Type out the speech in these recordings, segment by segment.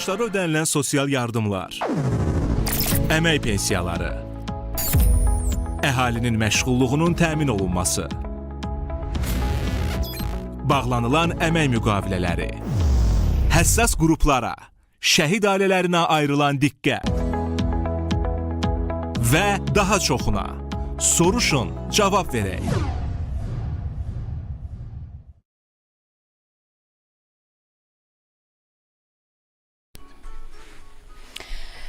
Vətəndaşlara ödənilən sosial yardımlar, əmək pensiyaları, əhalinin məşğulluğunun təmin olunması, bağlanılan əmək müqavilələri, həssas qruplara, şəhid ailələrinə ayrılan diqqət və daha çoxuna. Soruşun, cavab verək.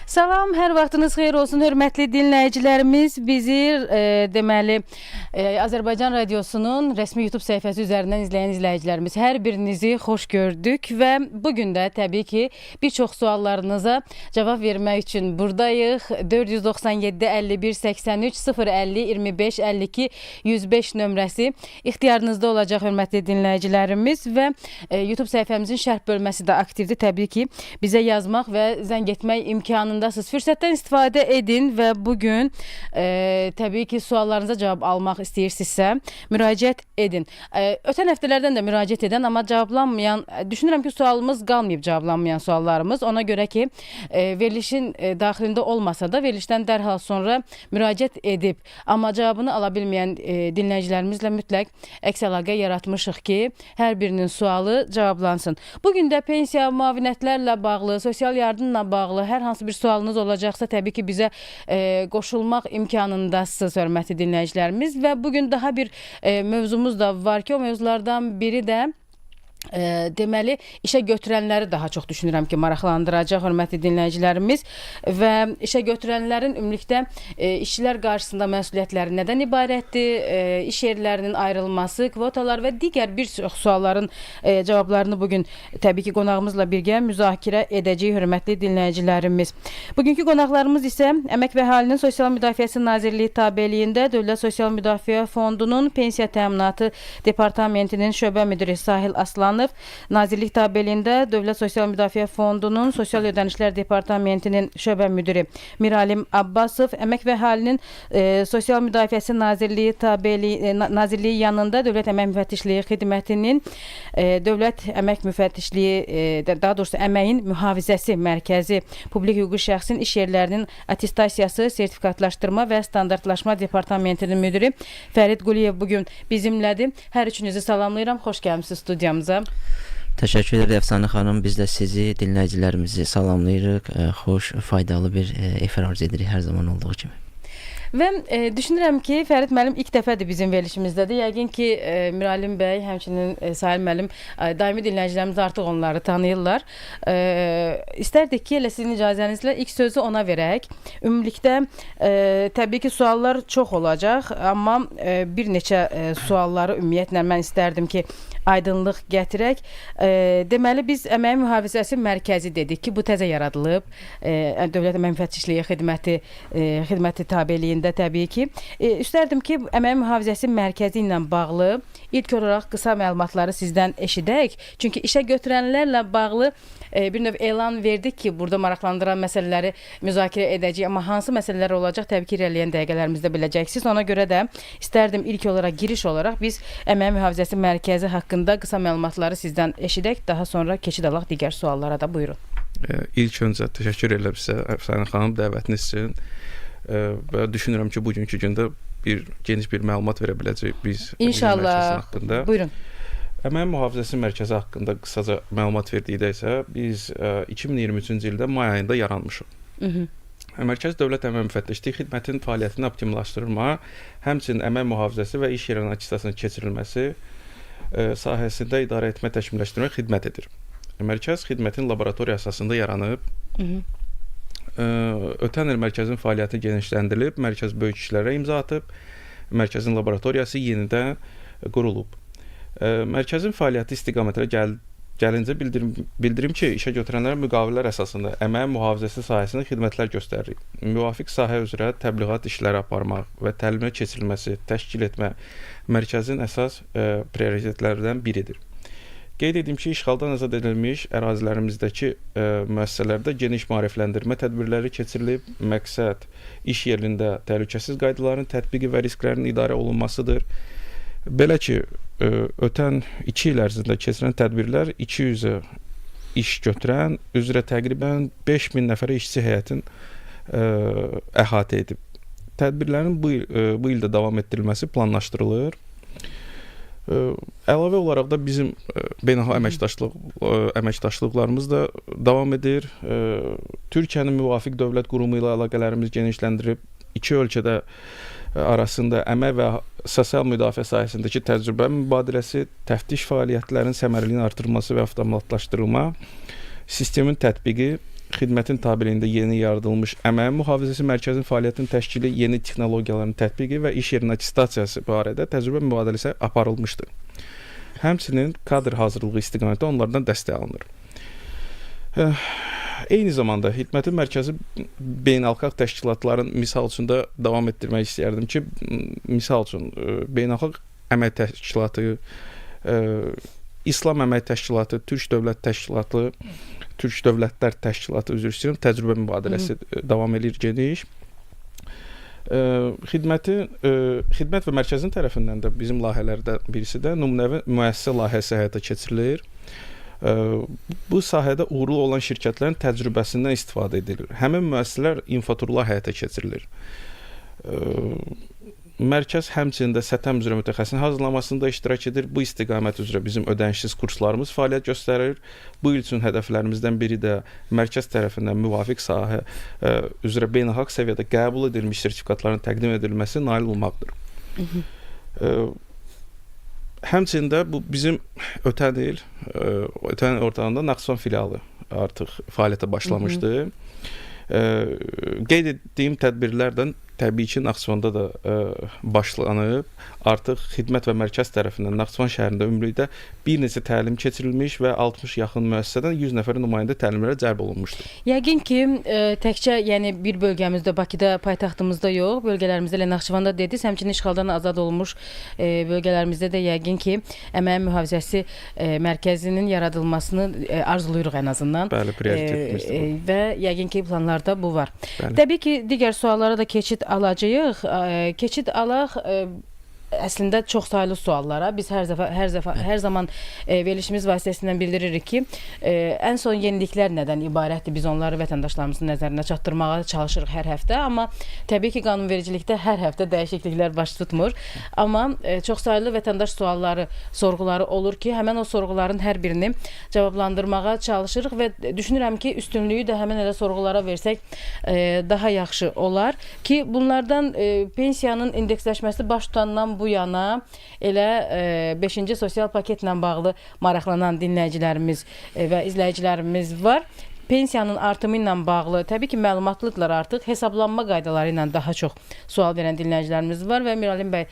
Salam, hər vaxtınız xeyir olsun, hörmətli dinləyicilərimiz. Bizi deməli Azərbaycan Radiosunun rəsmi YouTube səhifəsi üzərindən izləyən izləyicilərimiz, hər birinizi xoş gördük və bugün də təbii ki, bir çox suallarınıza cavab vermək üçün buradayıq. 497 51 83 050 25 52 105 nömrəsi ixtiyarınızda olacaq, hörmətli dinləyicilərimiz, və YouTube səhifəmizin şərh bölməsi də aktivdir. Təbii ki, bizə yazmaq və zəng etmək imkanındasınız. Fürsətdən istifadə edin və bugün təbii ki, suallarınıza cavab almaq istəyirsinizsə müraciət edin. Ötən həftələrdən də müraciət edən, amma cavablanmayan, düşünürəm ki, sualımız qalmayıb, cavablanmayan suallarımız. Ona görə ki, verilişin daxilində olmasa da verilişdən dərhal sonra müraciət edib, amma cavabını ala bilməyən dinləyicilərimizlə mütləq əks əlaqə yaratmışıq ki, hər birinin sualı cavablansın. Bugün də pensiya, müavinətlərlə bağlı, sosial yardımla bağlı hər hansı bir sualınız olacaqsa, təbii ki, bizə qoşulmaq imkanındasınız, hörmətli dinləyicilərimiz. Və bugün daha bir mövzumuz da var ki, o mövzulardan biri də deməli, işə götürənləri daha çox düşünürəm ki, maraqlandıracaq, hörmətli dinləyicilərimiz. Və işə götürənlərin ümumilikdə işçilər qarşısında məsuliyyətləri nədən ibarətdir, iş yerlərinin ayrılması, kvotalar və digər bir çox sualların cavablarını bugün təbii ki, qonağımızla birgə müzakirə edəcəyik, hörmətli dinləyicilərimiz. Bugünkü qonaqlarımız isə Əmək və Əhalinin Sosial Müdafiəsi Nazirliyi tabeliyində Dövlət Sosial Müdafiə Fondunun Pensiya Təminatı Departamentinin şöbə müdiri Sahil Aslanov, Nazirlik tabeliyində Dövlət Sosial Müdafiə Fondunun Sosial Ödənişlər Departamentinin şöbə müdiri Miralim Abbasov, Əmək və Əhalinin Sosial Müdafiəsi Nazirliyi yanında Dövlət Əmək Müfəttişliyi Xidmətinin Dövlət Əmək Müfəttişliyi, daha doğrusu Əməyin Mühafizəsi Mərkəzi Publik Hüquqi Şəxsin iş yerlərinin attestasiyası, sertifikatlaşdırma və standartlaşma departamentinin müdiri Fərid Quliyev bugün bizimlədir. Hər üçünüzü salamlayıram, xoş gəlmisiniz studiyamıza. Təşəkkür edirəm Əfsanə xanım. Biz də sizi, dinləyicilərimizi salamlayırıq. Xoş, faydalı bir efir arzu edirik hər zaman olduğu kimi. Və düşünürəm ki, Fərid müəllim ilk dəfədir bizim verilişimizdədir. Yəqin ki, Miralim bəy, həmçinin Sahil müəllim, daimi dinləyicilərimiz artıq onları tanıyırlar. İstərdik ki, elə sizin icazənizlə ilk sözü ona verək. Ümumilikdə, təbii ki, suallar çox olacaq, amma bir neçə sualları ümumiyyətlə mən istərdim ki, aydınlıq gətirək. Deməli, biz Əmək Mühafizəsi Mərkəzi dedik ki, bu təzə yaradılıb. Dövlət Əmək Müfəttişliyi Xidməti tabeliyində təbii ki. İstərdim ki, Əmək Mühafizəsi Mərkəzi ilə bağlı ilk olaraq qısa məlumatları sizdən eşidək. Çünki işə götürənlərlə bağlı bir növ elan verdik ki, burada maraqlandıran məsələləri müzakirə edəcəyik, amma hansı məsələlər olacaq, təbii ki, irəliyən dəqiqələrimizdə biləcəksiniz. Ona görə də istərdim ilk olaraq, giriş olaraq biz Əmək Mühafizəsi Mərkəzi haqqında qısa məlumatları sizdən eşidək, daha sonra keçid alaq digər suallara da. Buyurun. İlk öncə təşəkkür edirəm sizə, Əfsanə xanım, dəvətiniz üçün. Və düşünürəm ki, bugünkü gündə geniş bir məlumat verə biləcəyik biz İnşallah. Haqqında. Buyurun. Əmək Mühafizəsi Mərkəzi haqqında qısaca məlumat verdikdə isə biz 2023-cü ildə may ayında yaranmışıq. Mərkəz Dövlət Əmək Müfəttişliyi Xidmətinin fəaliyyətini optimlaşdırma, həmçinin əmək mühafizəsi və iş yerinin attestasiyasının keçirilməsi sahəsində idarə etmə, təkmilləşdirmə xidmət edir. Mərkəz xidmətin laboratoriya əsasında yaranıb. Ötən il mərkəzin fəaliyyəti genişləndirilib, mərkəz böyük işlərə imza atıb, mərkəzin laboratoriyası yenidən qurulub. Mərkəzin fəaliyyəti istiqamətlə gəlincə bildirim ki, işə götürənlərə müqavilələr əsasında əmək mühafizəsi sahəsində xidmətlər göstəririk. Müvafiq sahə üzrə təbliğat işləri aparmaq və təlimə keçirilməsi, təşkil etmə mərkəzin əsas prioritetlərdən biridir. Qeyd edim ki, işğaldan azad edilmiş ərazilərimizdəki müəssisələrdə geniş maarifləndirmə tədbirləri keçirilib. Məqsəd iş yerində təhlükəsiz qaydaların tətbiqi və risklərin idarə olunmasıdır. Belə ki, ötən 2 il ərzində keçirilən tədbirlər 200-ə iş götürən üzrə təqribən 5000 nəfərə işçi heyətin əhatə edib. Tədbirlərin bu ildə davam etdirilməsi planlaşdırılır. Əlavə olaraq da bizim beynəlxalq əməkdaşlıqlarımız da davam edir. Türkiyənin müvafiq dövlət qurumu ilə əlaqələrimiz genişləndirib. İki ölkədə arasında əmək və sosial müdafiə sahəsindəki təcrübə mübadiləsi, təftiş fəaliyyətlərinin səmərəliliyinin artırılması və avtomatlaşdırılma, sistemin tətbiqi, xidmətin tabeliyində yeni yaradılmış əmək mühafizəsi mərkəzinin fəaliyyətinin təşkili, yeni texnologiyaların tətbiqi və iş yerinin atestasiyası barədə təcrübə mübadiləsi aparılmışdır. Həmçinin kadr hazırlığı istiqamətində onlardan dəstək alınır. Eyni zamanda xidmətin mərkəzi beynəlxalq təşkilatların misal üçün də davam etdirmək istəyərdim ki, misal üçün beynəlxalq əmək təşkilatı, İslam əmək təşkilatı, Türk dövlət təşkilatı, Türk dövlətlər təşkilatı üzr istəyirəm, təcrübə mübadiləsi davam edir geniş. Xidmət və mərkəzin tərəfindən də bizim layihələrdən birisi də nümunəvi müəssisə layihəsi həyata keçirilir. Bu sahədə uğurlu olan şirkətlərin təcrübəsindən istifadə edilir. Həmin müəssisələr infoturlar həyata keçirilir. Mərkəz həmçinin səthəm üzrə mütəxəssisin hazırlamasında iştirak edir. Bu istiqamət üzrə bizim ödənişsiz kurslarımız fəaliyyət göstərir. Bu il üçün hədəflərimizdən biri də mərkəz tərəfindən müvafiq sahə üzrə beynəlxalq səviyyədə qəbul edilmiş sertifikatların təqdim edilməsi nail olmaqdır. Həmçinin də bu bizim ötən il ortağında Naxçıvan filialı artıq fəaliyyətə başlamışdı. Qeyd etdiyim tədbirlərdən təbii ki, Naxçıvanda da başlanıb. Artıq xidmət və mərkəz tərəfindən Naxçıvan şəhərində ümumilikdə bir neçə təlim keçirilmiş və 60 yaxın müəssisədən 100 nəfər nümayəndə təlimlərə cəlb olunmuşdur. Yəqin ki, təkcə yəni bir bölgəmizdə, Bakıda, paytaxtımızda yox, bölgələrimizdə elə Naxçıvanda dediniz, həmçinin işğaldan azad olunmuş bölgələrimizdə də yəqin ki, əmək mühafizəsi mərkəzinin yaradılmasını arzuluyuruq ən azından. Bəli, prioritetimiz və yəqin ki, planlarda bu var. Bəli. Təbii ki, digər suallara da keçid alacağıq. Keçid alaq əslində çoxsaylı suallara. Biz hər zaman verilişimiz vasitəsindən bildiririk ki, ən son yeniliklər nədən ibarətdir? Biz onları vətəndaşlarımızın nəzərinə çatdırmağa çalışırıq hər həftə, amma təbii ki, qanunvericilikdə hər həftə dəyişikliklər baş tutmur. Amma çoxsaylı vətəndaş sualları, sorğuları olur ki, həmin o sorğuların hər birini cavablandırmağa çalışırıq və düşünürəm ki, üstünlüyü də həmin elə sorğulara versək daha yaxşı olar ki, bunlardan pensiyanın indeksləşməsi baş tutandan bu yana elə 5-ci sosial paketlə bağlı maraqlanan dinləyicilərimiz və izləyicilərimiz var. Pensiyanın artımı ilə bağlı təbii ki, məlumatlıdırlar artıq. Hesablanma qaydaları ilə daha çox sual verən dinləyicilərimiz var və Miralim bəy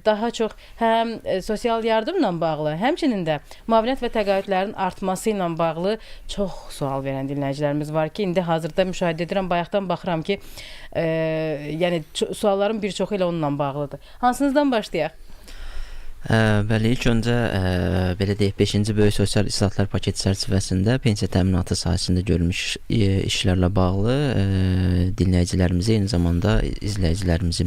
daha çox həm sosial yardımla bağlı, həmçinin də müavinət və təqaüdlərin artması ilə bağlı çox sual verən dinləyicilərimiz var ki, indi hazırda müşahidə edirəm, bayaqdan baxıram ki, yəni sualların bir çoxu ilə onunla bağlıdır. Hansınızdan başlayaq? Bəli, ilk öncə belə deyək, 5-ci böyük sosial islahatlar paketi çərçivəsində pensiya təminatı sahəsində görülmüş işlərlə bağlı dinləyicilərimizi, eyni zamanda izləyicilərimizi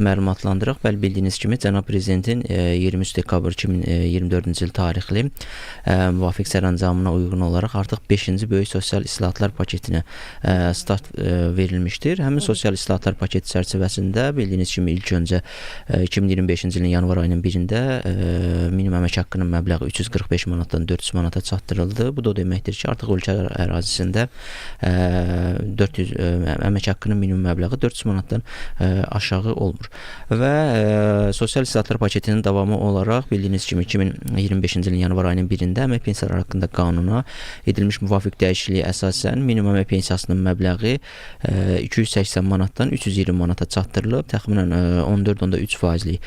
məlumatlandırıq. Bəli, bildiyiniz kimi Cənab Prezidentin 23 dekabr 2024-cü il tarixli müvafiq sərəncamına uyğun olaraq artıq 5-ci böyük sosial islahatlar paketinə start verilmişdir. Həmin sosial islahatlar paketi çərçivəsində bildiyiniz kimi ilk öncə 2025-ci ilin yanvar ayının 1-də minimum əmək haqqının məbləği 345 manatdan 400 manata çatdırıldı. Bu da o deməkdir ki, artıq ölkə ərazisində əmək haqqının minimum məbləği 400 manatdan aşağı olmur. Və sosial islahatlar paketinin davamı olaraq bildiyiniz kimi 2025-ci ilin yanvar ayının 1-də əmək pensiyaları haqqında qanuna edilmiş müvafiq dəyişikliyə əsasən minimum əmək pensiyasının məbləği 280 manatdan 320 manata çatdırılıb. Təxminən 14.3%lik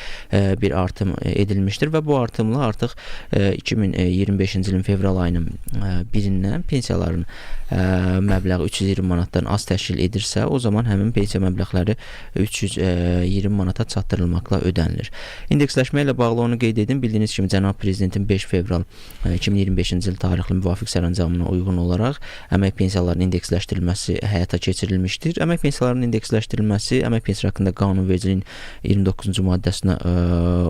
bir artım edilmişdir və bu artımla artıq 2025-ci ilin fevral ayının 1-dən pensiyaların məbləği 320 manatdan az təşkil edirsə, o zaman həmin pensiya məbləğləri 320 manata çatdırılmaqla ödənilir. İndeksləşmə ilə bağlı onu qeyd edim. Bildiyiniz kimi Cənab Prezidentin 5 fevral 2025-ci il tarixli müvafiq sərəncamına uyğun olaraq əmək pensiyalarının indeksləşdirilməsi həyata keçirilmişdir. Əmək pensiyalarının indeksləşdirilməsi əmək pensiya haqqında qanunvericiliyin 29-cu maddəsinə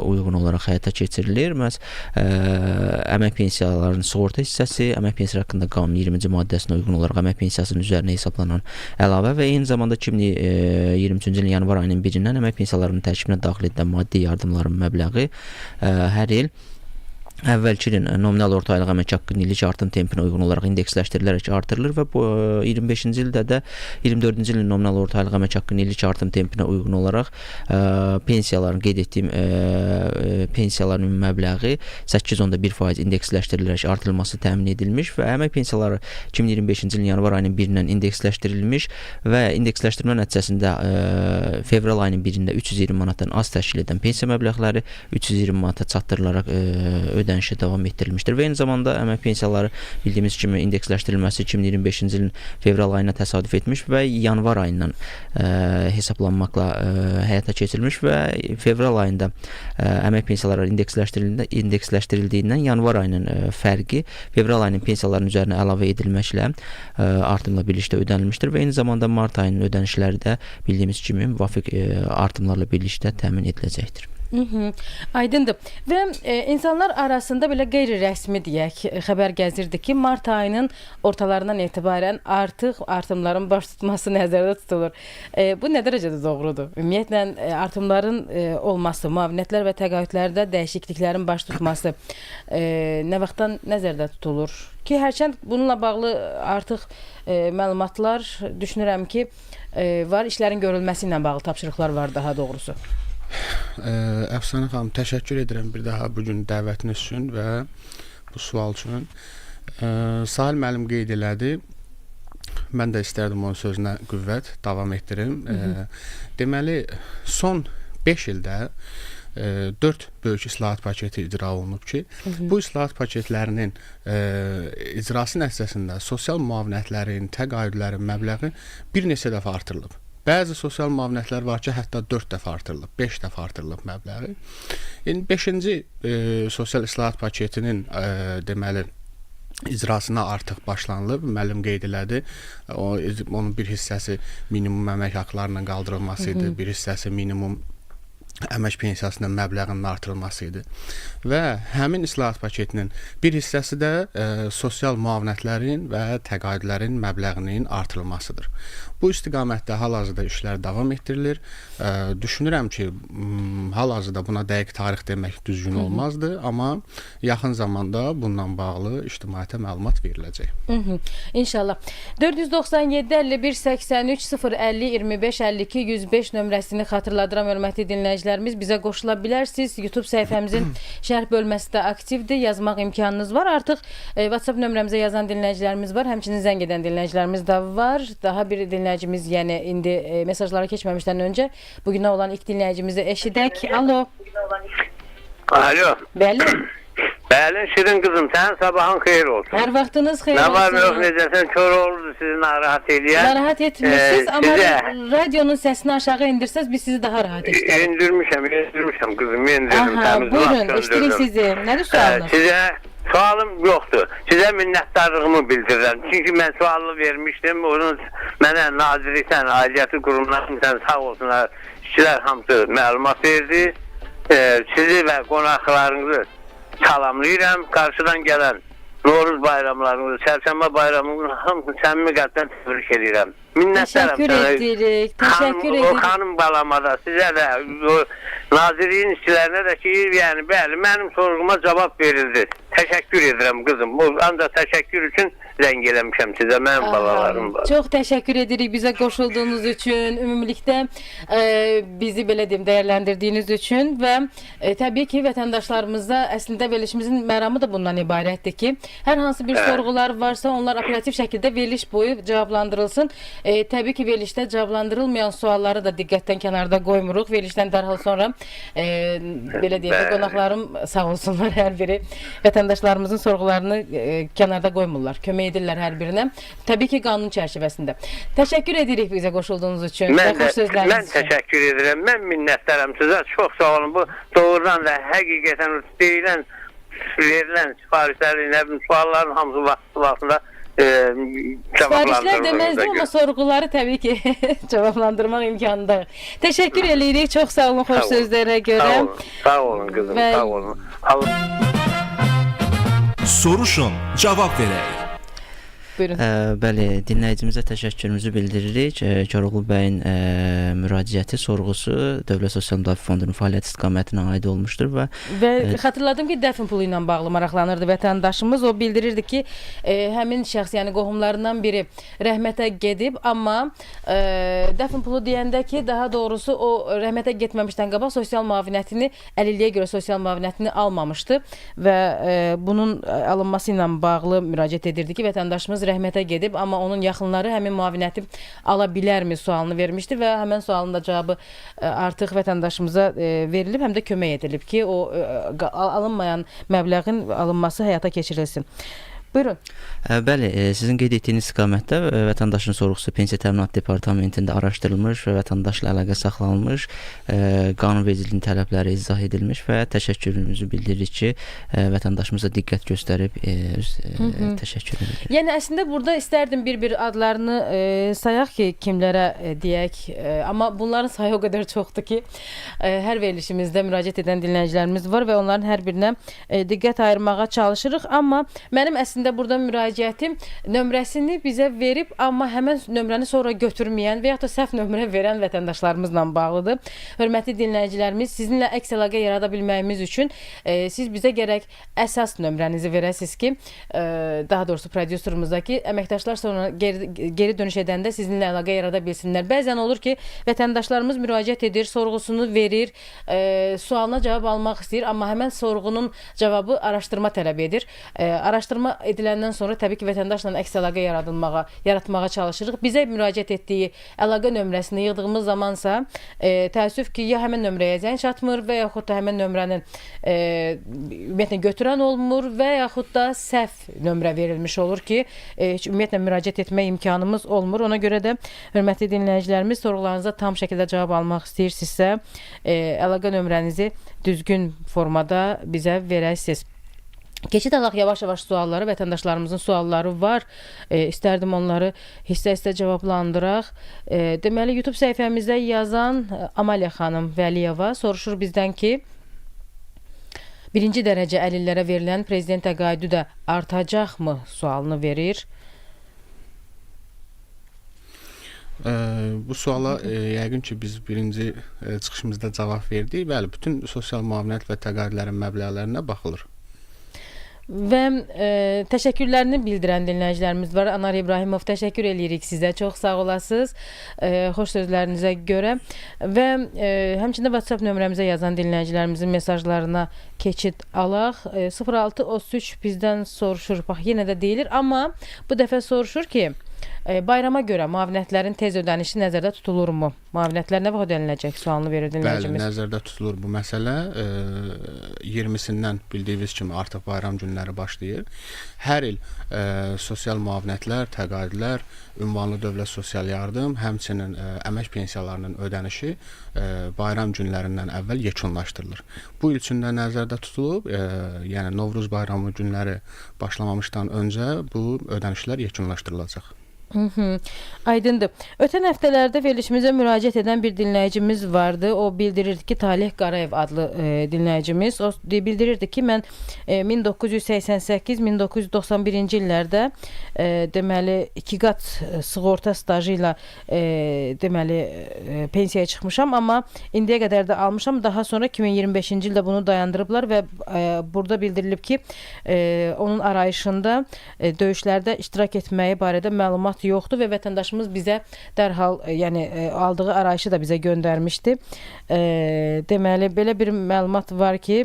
uyğun olaraq həyata keçirilir. Məhz əmək pensiyalarının sığorta hissəsi, əmək pensiyaları haqqında qanunun 20-ci maddəsinə uyğun olaraq əmək pensiyasının üzərinə hesablanan əlavə və eyni zamanda 2023-cü ilin yanvar ayının 1-dən əmək pensiyalarının tərkibinə daxil edilən maddi yardımların məbləği hər il əvvəlki ilin nominal orta aylıq əmək haqqının illik artım tempinə uyğun olaraq indeksləşdirilərək artırılır və bu 25-ci ildə də 24-cü ilin nominal orta aylıq əmək haqqının illik artım tempinə uyğun olaraq pensiyaların qeyd etdiyim pensiyaların məbləği 8.1% indeksləşdirilərək artırılması təmin edilmiş və əmək pensiyaları 2025-ci ilin yanvar ayının 1-dən indeksləşdirilmiş və indeksləşdirmə nəticəsində fevral ayının 1-də 320 manatdan az təşkil edən pensiya məbləğləri 320 manata çatdırılaraq ödənişə davam etdirilmişdir və eyni zamanda əmək pensiyaları bildiyimiz kimi indeksləşdirilməsi 2025-ci ilin fevral ayına təsadüf etmiş və yanvar ayından hesablanmaqla həyata keçirilmiş və fevral ayında əmək pensiyaları indeksləşdirildiyindən yanvar ayının fərqi fevral ayının pensiyalarının üzərinə əlavə edilməklə artımla birlikdə ödənilmişdir və eyni zamanda mart ayının ödənişləri də bildiyimiz kimi müvafiq artımlarla birlikdə təmin ediləcəkdir. Aydındır. Və insanlar arasında belə qeyri-rəsmi deyək, xəbər gəzirdi ki, mart ayının ortalarından etibarən artıq artımların baş tutması nəzərdə tutulur. Bu nə dərəcədə doğrudur? Ümumiyyətlə artımların olması, müavinətlər və təqaüdlərdə dəyişikliklərin baş tutması nə vaxtdan nəzərdə tutulur? Ki, hərçənd bununla bağlı artıq məlumatlar düşünürəm ki, var, işlərin görülməsi ilə bağlı tapşırıqlar var daha doğrusu. Əfsanə xanım, təşəkkür edirəm bir daha bugün dəvətiniz üçün və bu sual üçün. Sahil müəllim qeyd elədi. Mən də istərdim onun sözünə qüvvət davam etdirim. Deməli, son 5 ildə 4 böyük islahat paketi icra olunub ki, bu islahat paketlərinin icrası nəticəsində sosial müavinətlərin, təqaüdlərin məbləği bir neçə dəfə artırılıb. Bəzi sosial müavinətlər var ki, hətta 4 dəfə artırılıb, 5 dəfə artırılıb məbləği. 5-ci sosial islahat paketinin deməli icrasına artıq başlanılıb. Müəllim qeyd elədi. Onun bir hissəsi minimum əmək haqqlarının qaldırılması idi, bir hissəsi minimum əmək pensiyasının məbləğinin artırılması idi. Və həmin islahat paketinin bir hissəsi də sosial müavinətlərin və təqaüdlərin məbləğinin artırılmasıdır. Bu istiqamətdə hal-hazırda işlər davam etdirilir. Düşünürəm ki, hal-hazırda buna dəqiq tarix demək düzgün olmazdı, amma yaxın zamanda bununla bağlı ictimaiyyətə məlumat veriləcək. İnşallah. 497 51 83 050 25 52 105 nömrəsini xatırladıram, hörmətli dinləyicilərimiz. Bizə qoşula bilərsiniz. YouTube səhifəmizin şərh bölməsi də aktivdir. Yazmaq imkanınız var. Artıq WhatsApp nömrəmizə yazan dinləyicilərimiz var. Həmçinin zəng edən dinləyicilərimiz də var. Daha bir dinləyicimiz, yəni indi mesajlara keçməmişdən öncə bugünə olan ilk dinləyicimizi eşidək. Alo. Alo. Bəli. Bəli, Şirin qızım, sənin sabahın xeyir olsun. Hər vaxtınız xeyir olsun. Nə var, yox, necəsən, kör oldu sizi narahat eləyən. Narahat etmirsiniz, amma radionun səsini aşağı indirsəz, biz sizi daha rahat eşidərik. İndirmişəm qızım, indirdim. Aha, buyurun, eşidirik sizi. Nədir sualınız? Sizə sualım yoxdur. Sizə minnətdarlığımı bildirirəm. Çünki mən sualı vermişdim, onun mənə nazirlikdən, aidiyyatı qurumlarından sağ olsunlar, işçilər hamısı məlumat verdi. Sizi və qonaqlarınızı salamlayıram. Qarşıdan gələn Novruz bayramlarınızı, Çərşənbə bayramınızı hamısını səmimi qəlbdən təbrik edirəm. Minnətdaram. Təşəkkür edirik. Təşəkkür edirik. O xanım balama da, sizə də, nazirliyin işçilərinə də ki, yəni bəli, mənim sorğuma cavab verildi. Təşəkkür edirəm qızım. Ancaq təşəkkür üçün zəng eləmişəm sizə, mənim balalarım var. Çox təşəkkür edirik bizə qoşulduğunuz üçün, ümumilikdə bizi belə deyim, dəyərləndirdiyiniz üçün və təbii ki, vətəndaşlarımıza əslində verilişimizin məramı da bundan ibarətdir ki, hər hansı bir sorğular varsa, onlar operativ şəkildə veriliş boyu cavablandırılsın. Təbii ki, verilişdə cavablandırılmayan sualları da diqqətdən kənarda qoymuruq. Verilişdən dərhal sonra belə deyək, qonaqlarım sağ olsunlar hər biri vətəndaşlarımızın sorğularını kənarda qoymurlar, kömək edirlər hər birinə. Təbii ki, qanun çərçivəsində. Təşəkkür edirik bizə qoşulduğunuz üçün və xoş sözləriniz üçün. Mən təşəkkür edirəm. Mən minnətdaram sizə. Çox sağ olun. Bu doğrudan da həqiqətən deyilən, verilən sifarişlərin, sualların hamısı vaxtında Sifarişlər deməzdim, amma sorğuları təbii ki cavablandırmaq imkanında. Təşəkkür edirik. Çox sağ olun xoş sözlərə görə. Sağ olun qızım, sağ olun. Soruşun, cavab verək. Buyurun. Bəli, dinləyicimizə təşəkkürümüzü bildiririk. Koroğlu bəyin müraciəti, sorğusu Dövlət Sosial Müdafiə Fondunun fəaliyyət istiqamətinə aid olmuşdur və xatırladım ki, dəfn pulu ilə bağlı maraqlanırdı vətəndaşımız. O bildirirdi ki, həmin şəxs, yəni qohumlarından biri rəhmətə gedib, amma dəfn pulu deyəndə ki, daha doğrusu o rəhmətə getməmişdən qabaq sosial müavinətini, əlilliyə görə sosial müavinətini almamışdı və bunun alınması ilə bağlı müraciət edirdi ki, vətəndaşımız rəhmətə gedib, amma onun yaxınları həmin müavinəti ala bilərmi sualını vermişdi və həmin sualın da cavabı artıq vətəndaşımıza verilib, həm də kömək edilib ki, o alınmayan məbləğin alınması həyata keçirilsin. Buyurun. Bəli, sizin qeyd etdiyiniz istiqamətdə vətəndaşın sorğusu Pensiya Təminatı Departamentində araşdırılmış və vətəndaşla əlaqə saxlanılmış, qanunvericiliyin tələbləri izah edilmiş və təşəkkürümüzü bildiririk ki, vətəndaşımıza diqqət göstərib təşəkkür edirik. Yəni əslində burada istərdim bir-bir adlarını sayaq ki, kimlərə deyək, amma bunların sayı o qədər çoxdur ki, hər verilişimizdə müraciət edən dinləyicilərimiz var və onların hər birinə diqqət ayırmağa çalışırıq, amma mənim əslində burada müraciətim nömrəsini bizə verib, amma həmən nömrəni sonra götürməyən və ya da səhv nömrə verən vətəndaşlarımızla bağlıdır. Hörmətli dinləyicilərimiz, sizinlə əks əlaqə yarada bilməyimiz üçün siz bizə gərək əsas nömrənizi verəsiniz ki, daha doğrusu prodüserimizdəki əməkdaşlar sonra geri dönüş edəndə sizinlə əlaqə yarada bilsinlər. Bəzən olur ki, vətəndaşlarımız müraciət edir, sorğusunu verir, sualına cavab almaq istəyir, amma həmən sorğunun cavabı araşdırma tələb edir. Araşdırma ediləndən sonra təbii ki, vətəndaşla əks əlaqə yaratmağa çalışırıq. Bizə müraciət etdiyi əlaqə nömrəsini yığdığımız zamansa təəssüf ki, ya həmin nömrəyə zəng çatmır və yaxud da həmin nömrənin ümumiyyətlə götürən olmur və yaxud da səhv nömrə verilmiş olur ki, heç ümumiyyətlə müraciət etmə imkanımız olmur. Ona görə də hörmətli dinləyicilərimiz, sorğularınıza tam şəkildə cavab almaq istəyirsinizsə, əlaqə nömrənizi düzgün formada bizə verəsiniz. Keçid alaq yavaş-yavaş sualları, vətəndaşlarımızın sualları var. İstərdim onları hissə-hissə cavablandıraq. Deməli, YouTube səhifəmizdə yazan Amaliya xanım Vəliyeva soruşur bizdən ki, birinci dərəcə əlillərə verilən prezident təqaüdü də artacaqmı sualını verir. Bu suala yəqin ki, biz birinci çıxışımızda cavab verdik. Bəli, bütün sosial müavinət və təqaüdlərin məbləğlərinə baxılır. Və təşəkkürlərini bildirən dinləyicilərimiz var. Anar İbrahimov, təşəkkür edirik sizə. Çox sağ olasınız. Xoş sözlərinizə görə. Və həmçində WhatsApp nömrəmizə yazan dinləyicilərimizin mesajlarına keçid alaq. 0633 bizdən soruşur. Bax, yenə də deyilir, amma bu dəfə soruşur ki, bayrama görə müavinətlərin tez ödənişi nəzərdə tutulurmu? Müavinətlər nə vaxt ödəniləcək sualını verir dinləyicimiz. Bəli, nəzərdə tutulur bu məsələ. 20-sindən bildiyiniz kimi artıq bayram günləri başlayır. Hər il sosial müavinətlər, təqaüdlər, ünvanlı dövlət sosial yardım, həmçinin əmək pensiyalarının ödənişi bayram günlərindən əvvəl yekunlaşdırılır. Bu il üçün də nəzərdə tutulub, yəni Novruz bayramı günləri başlamamışdan öncə bu ödənişlər yekunlaşdırılacaq. Aydındır. Ötən həftələrdə verilişimizə müraciət edən bir dinləyicimiz vardı. O bildirirdi ki, Talih Qarayev adlı dinləyicimiz. O bildirirdi ki, mən 1988-1991-ci illərdə deməli 2 qat sığorta stajı ilə deməli pensiyaya çıxmışam, amma indiyə qədər də almışam. Daha sonra 2025-ci ildə bunu dayandırıblar və burada bildirilib ki, onun arayışında döyüşlərdə iştirak etməyi barədə məlumat yoxdur və vətəndaşımız bizə dərhal, yəni aldığı arayışı da bizə göndərmişdi. Deməli, belə bir məlumat var ki,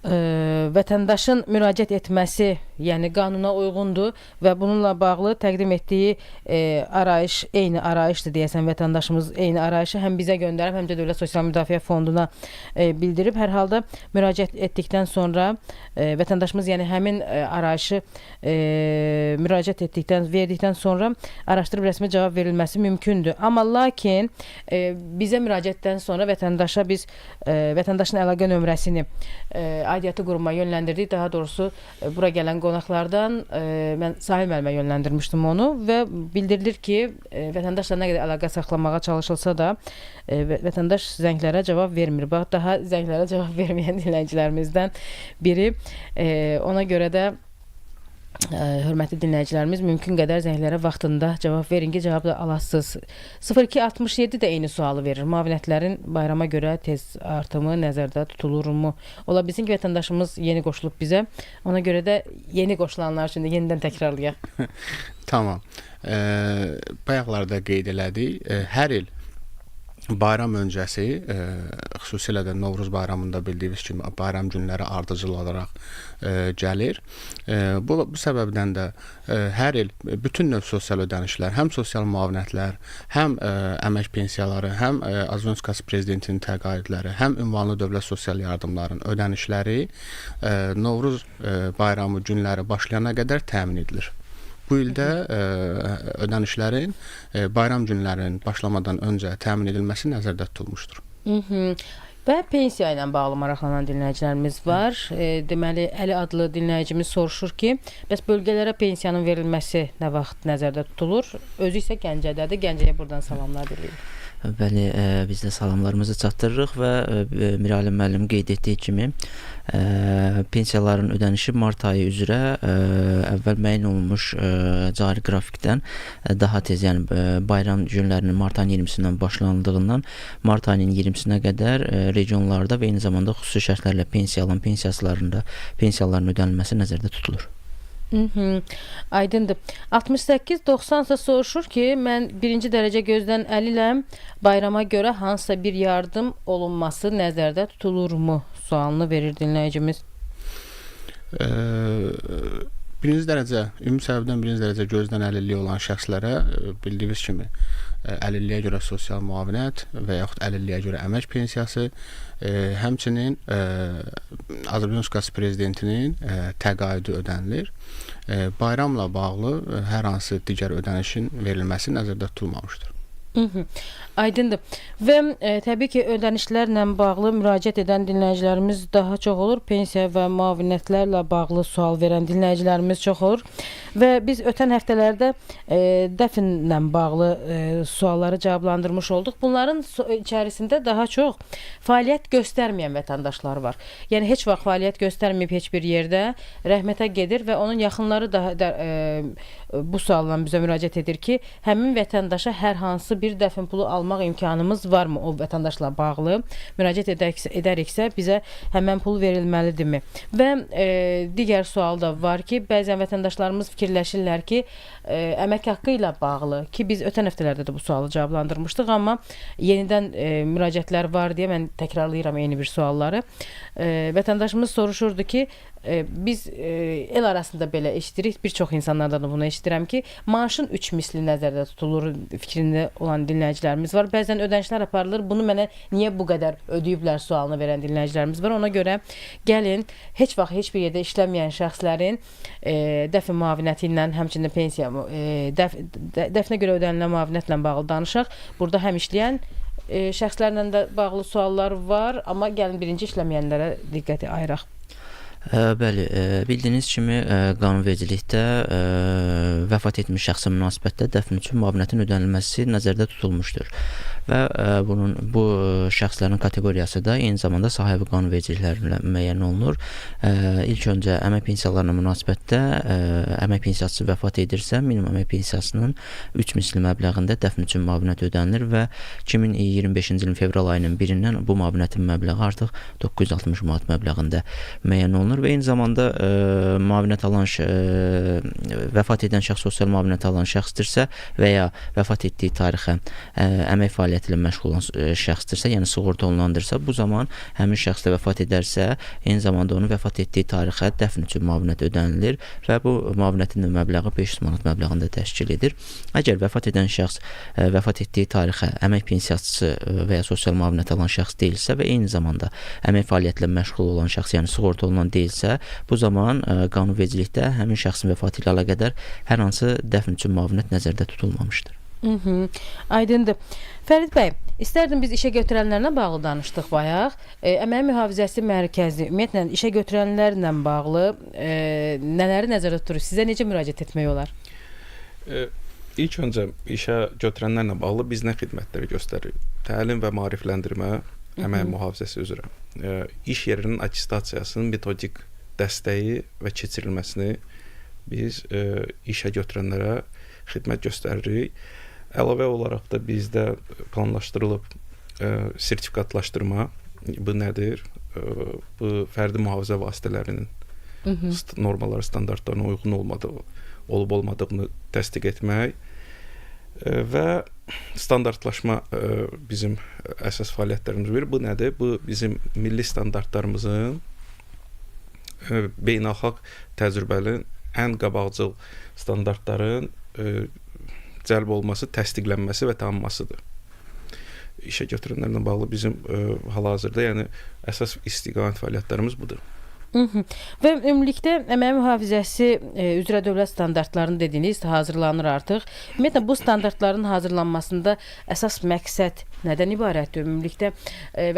vətəndaşın müraciət etməsi, yəni qanuna uyğundur və bununla bağlı təqdim etdiyi arayış eyni arayışdır deyəsən, vətəndaşımız eyni arayışı həm bizə göndərib, həm də Dövlət Sosial Müdafiə Fonduna bildirib. Hər halda müraciət etdikdən sonra vətəndaşımız, yəni həmin arayışı müraciət etdikdən, verdikdən sonra araşdırıb rəsmi cavab verilməsi mümkündür. Amma lakin bizə müraciətdən sonra vətəndaşa biz vətəndaşın əlaqə nömrəsini aidiyyatı quruma yönləndirdik. Daha doğrusu bura gələn qonaqlardan mən Sahil müəllimə yönləndirmişdim onu və bildirilir ki, vətəndaşla nə qədər əlaqə saxlamağa çalışılsa da vətəndaş zənglərə cavab vermir. Bax, daha zənglərə cavab verməyən dinləyicilərimizdən biri. Ona görə də hörmətli dinləyicilərimiz, mümkün qədər zənglərə vaxtında cavab verin ki, cavab da alasınız. 0267 də eyni sualı verir. Müavinətlərin bayrama görə tez artımı nəzərdə tutulurmu? Ola bilsin ki, vətəndaşımız yeni qoşulub bizə. Ona görə də yeni qoşulanlar üçün də yenidən təkrarlayaq. Tamam. Bayaqlarda qeyd elədik. Hər il bayram öncəsi, xüsusilə də Novruz bayramında bildiyiniz kimi bayram günləri ardıcıl olaraq gəlir. Bu səbəbdən də hər il bütün növ sosial ödənişlər, həm sosial müavinətlər, həm əmək pensiyaları, həm Azərbaycan Respublikası Prezidentinin təqaüdləri, həm ünvanlı dövlət sosial yardımların ödənişləri Novruz bayramı günləri başlayana qədər təmin edilir. Bu ildə ödənişlərin bayram günlərinin başlamadan öncə təmin edilməsi nəzərdə tutulmuşdur. Və pensiya ilə bağlı maraqlanan dinləyicilərimiz var. Deməli, Əli adlı dinləyicimiz soruşur ki, bəs bölgələrə pensiyanın verilməsi nə vaxt nəzərdə tutulur? Özü isə Gəncədədir. Gəncəyə buradan salamlar deyirik. Bəli, biz də salamlarımızı çatdırırıq və Mirali müəllim qeyd etdiyi kimi pensiyaların ödənişi mart ayı üzrə əvvəl müəyyən olunmuş cari qrafikdən daha tez, yəni bayram günlərinin mart ayının 20-sindən başlandığından mart ayının 20-sinə qədər regionlarda və eyni zamanda xüsusi şərtlərlə pensiya alan pensiyaların ödənilməsi nəzərdə tutulur. Aydındır. 68-90 soruşur ki, mən birinci dərəcə gözdən əliləm, bayrama görə hansısa bir yardım olunması nəzərdə tutulurmu? Sualını verir dinləyicimiz. Birinci dərəcə, ümumi səbəbdən birinci dərəcə gözdən əlilliyi olan şəxslərə bildiyiniz kimi əlilliyə görə sosial müavinət və yaxud əlilliyə görə əmək pensiyası, həmçinin Azərbaycan Respublikası Prezidentinin təqaüdü ödənilir. Bayramla bağlı hər hansı digər ödənişin verilməsi nəzərdə tutulmamışdır. Aydındır. Və təbii ki, ödənişlərlə bağlı müraciət edən dinləyicilərimiz daha çox olur. Pensiya və müavinətlərlə bağlı sual verən dinləyicilərimiz çox olur. Və biz ötən həftələrdə dəfnlə bağlı sualları cavablandırmış olduq. Bunların içərisində daha çox fəaliyyət göstərməyən vətəndaşlar var. Yəni, heç vaxt fəaliyyət göstərməyib heç bir yerdə rəhmətə gedir və onun yaxınları bu sualla bizə müraciət edir ki, həmin vətəndaşa hər hansı bir dəfn pulu almaq imkanımız varmı o vətəndaşla bağlı? Müraciət edəriksə bizə həmən pul verilməlidirmi? Və digər sual da var ki, bəzən vətəndaşlarımız fikirləşirlər ki, əmək haqqı ilə bağlı ki, biz ötən həftələrdə də bu sualı cavablandırmışdıq, amma yenidən müraciətlər var deyə mən təkrarlayıram eyni bir sualları. Vətəndaşımız soruşurdu ki, biz el arasında belə eşidirik, bir çox insanlardan da bunu eşidirəm ki, maaşın 3 misli nəzərdə tutulur fikrində olan dinləyicilərimiz var. Bəzən ödənişlər aparılır, bunu mənə niyə bu qədər ödəyiblər sualını verən dinləyicilərimiz var. Ona görə gəlin, heç vaxt heç bir yerdə işləməyən şəxslərin dəfn müavinəti ilə, həmçinin pensiya, dəfnə görə ödənilən müavinətlə bağlı danışaq. Burada həm işləyən şəxslərlə də bağlı suallar var, amma gəlin birinci işləməyənlərə diqqəti ayıraq. Bəli, bildiyiniz kimi qanunvericilikdə vəfat etmiş şəxsə münasibətdə dəfn üçün müavinətin ödənilməsi nəzərdə tutulmuşdur və bu şəxslərin kateqoriyası da eyni zamanda sahibi qanunvericiliklərlə müəyyən olunur. İlk öncə əmək pensiyalarına münasibətdə əmək pensiyası vəfat edirsə, minimum əmək pensiyasının 3 misli məbləğində dəfn üçün müavinət ödənilir və 2025-ci ilin fevral ayının 1-dən bu müavinətin məbləği artıq 960 manat məbləğində müəyyən olunur və eyni zamanda müavinət alan vəfat edən şəxs sosial müavinət alan şəxsdirsə və ya vəfat etdiyi tarixə əmək fəaliyyəti ilə məşğul olan şəxsdirsə, yəni sığorta olunandırsa, bu zaman həmin şəxs də vəfat edərsə, eyni zamanda onun vəfat etdiyi tarixə dəfn üçün müavinət ödənilir və bu müavinətin məbləği 500 manat məbləğində təşkil edir. Əgər vəfat edən şəxs vəfat etdiyi tarixə əmək pensiyası və ya sosial müavinət alan şəxs deyilsə və eyni zamanda əmək fəaliyyəti ilə məşğul olan şəxs, yəni sığorta olunan deyilsə, bu zaman qanunvericilikdə həmin şəxsin vəfatı ilə əlaqədar hər hansı dəfn üçün müavinət nəzərdə tutulmamışdır. Aydındır. Fərid bəy, İstərdim biz işə götürənlərlə bağlı danışdıq bayaq. Əmək mühafizəsi mərkəzi ümumiyyətlə işə götürənlərlə bağlı nələri nəzərdə tutur? Sizə necə müraciət etmək olar? İlk öncə işə götürənlərlə bağlı biz nə xidmətləri göstəririk? Təlim və maarifləndirmə əmək mühafizəsi üzrə. İş yerinin attestasiyasının metodik dəstəyi və keçirilməsini biz işə götürənlərə xidmət göstəririk. Əlavə olaraq da bizdə planlaşdırılıb sertifikatlaşdırma. Bu nədir? Bu fərdi mühafizə vasitələrinin normalara, standartlarına uyğun olub-olmadığını təsdiq etmək və standartlaşma bizim əsas fəaliyyətlərimiz verir. Bu nədir? Bu bizim milli standartlarımızın beynəlxalq təcrübəli ən qabaqcıl standartların cəlb olması, təsdiqlənməsi və tanınmasıdır. İşə götürənlərlə bağlı bizim hal-hazırda, yəni əsas istiqamət fəaliyyətlərimiz budur. Və ümumilikdə əmək mühafizəsi üzrə dövlət standartlarını dediniz, hazırlanır artıq. Ümumiyyətlə bu standartların hazırlanmasında əsas məqsəd nədən ibarətdir? Ümumilikdə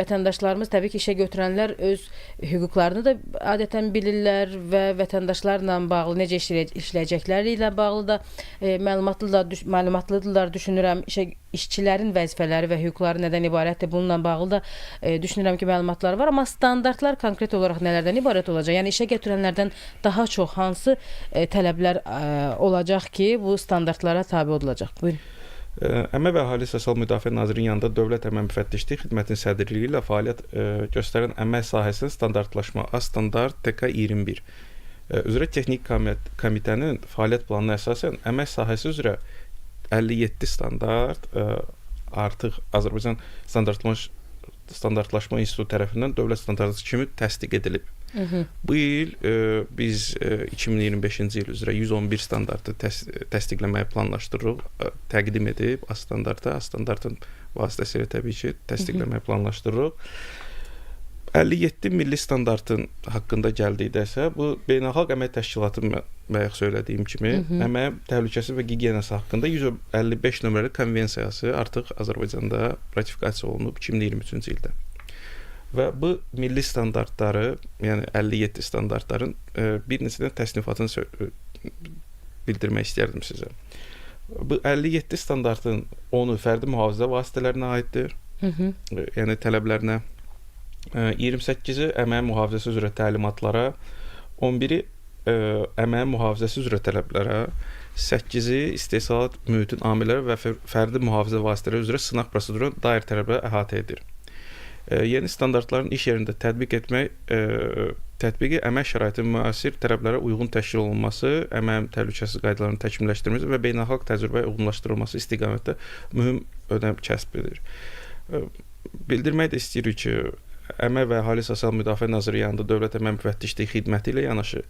vətəndaşlarımız təbii ki, işə götürənlər öz hüquqlarını da adətən bilirlər və vətəndaşlarla bağlı necə işləyəcəkləri ilə bağlı da məlumatlıdırlar, düşünürəm. İşçilərin vəzifələri və hüquqları nədən ibarətdir? Bununla bağlı da düşünürəm ki, məlumatlar var, amma standartlar konkret olaraq nələrdən ibarət olacaq? Yəni işə götürənlərdən daha çox hansı tələblər olacaq ki, bu standartlara tabe olacaq? Buyurun. Əmək və Əhali Sosial Müdafiə Nazirliyinin yanında Dövlət Əmək Müfəttişliyi Xidmətinin sədrliyi ilə fəaliyyət göstərən əmək sahəsinin standartlaşma A-Standart TK21 üzrə Texnik Komitənin fəaliyyət planına əsasən əmək sahəsi üzrə 57 standart artıq Azərbaycan Standartlaşma İnstitutu tərəfindən dövlət standartı kimi təsdiq edilib. Bu il biz 2025-ci il üzrə 111 standartı təsdiqləməyi planlaşdırırıq, təqdim edib A-standartın vasitəsilə təbii ki, təsdiqləməyi planlaşdırırıq. 57 milli standartın haqqında gəldikdə isə bu Beynəlxalq Əmək Təşkilatı bayaq söylədiyim kimi əmək təhlükəsizliyi və gigiyenası haqqında 155 nömrəli konvensiyası artıq Azərbaycanda ratifikasiya olunub 2023-cü ildə. Və bu milli standartları, yəni 57 standartların bir neçə təsnifatını bildirmək istərdim sizə. Bu 57 standartın 10-u fərdi mühafizə vasitələrinə aiddir. Yəni tələblərinə 28-i əmək mühafizəsi üzrə təlimatlara, 11-i əmək mühafizəsi üzrə tələblərə, 8-i istehsalat mühitin amilləri və fərdi mühafizə vasitələri üzrə sınaq proseduruna dair tələbləri əhatə edir. Yeni standartların iş yerində tətbiqi əmək şəraitinin müasir tələblərə uyğun təşkil olunması, əmək təhlükəsizliyi qaydalarının təkmilləşdirilməsi və beynəlxalq təcrübəyə uyğunlaşdırılması istiqamətdə mühüm önəm kəsb edir. Bildirmək də istəyirik ki, Əmək və Əhali Sosial Müdafiə Nazirliyi yanında Dövlət Əmək Müfəttişliyi Xidməti ilə yanaşı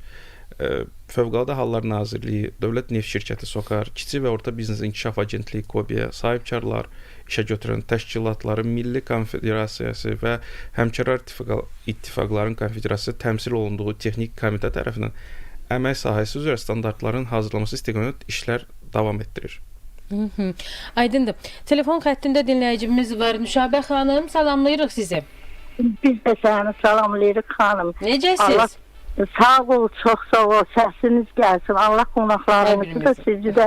Fövqəladə Hallar Nazirliyi, Dövlət Neft Şirkəti SOCAR, Kiçik və Orta Biznes İnkişaf Agentliyi KOBİ, sahibkarlar, işə götürən təşkilatları, Milli Konfederasiyası və Həmkarlar İttifaqların Konfederasiyası təmsil olunduğu Texnik Komitə tərəfindən əmək sahəsi üzrə standartların hazırlanması istiqamətində işlər davam etdirir. Aydındır. Telefon xəttində dinləyicimiz var. Nüşabə xanım, salamlayırıq sizi. Biz də səni salamlayırıq xanım. Necəsiz? Sağ ol, çox sağ ol. Səsiniz gəlsin. Allah qonaqlarınızı da sizi də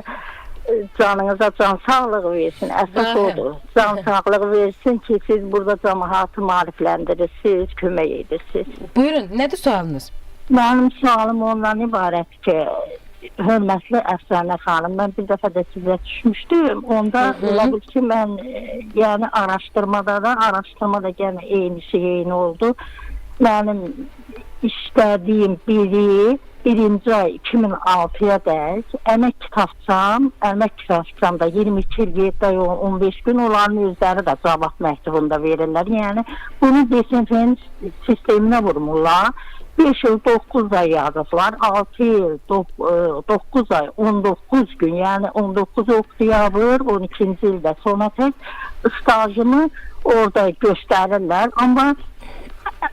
canınıza can sağlığı versin. Əsas odur. Can sağlığı versin ki, siz burada cəmaatı maarifləndirirsiniz, kömək edirsiniz. Buyurun, nədir sualınız? Mənim sualım ondan ibarət ki, hörmətli Əfsanə xanım, mən bir dəfə də sizə düşmüşdüm. Onda ola bil ki, mən yəni araşdırmada gene eyni oldu. Mənim işlədiyim birinci ay 2006-ya dək əmək kitabçamda 22 il 7 ay 15 gün olanın özləri də cavab məktubunda verirlər. Yəni bunu desinfeksiya sisteminə vurmurlar. 5 il 9 ay yazıblar, 6 il 9 ay 19 gün, yəni 19 oktyabr 12-ci ildə sona tək stajımı orada göstərirlər, amma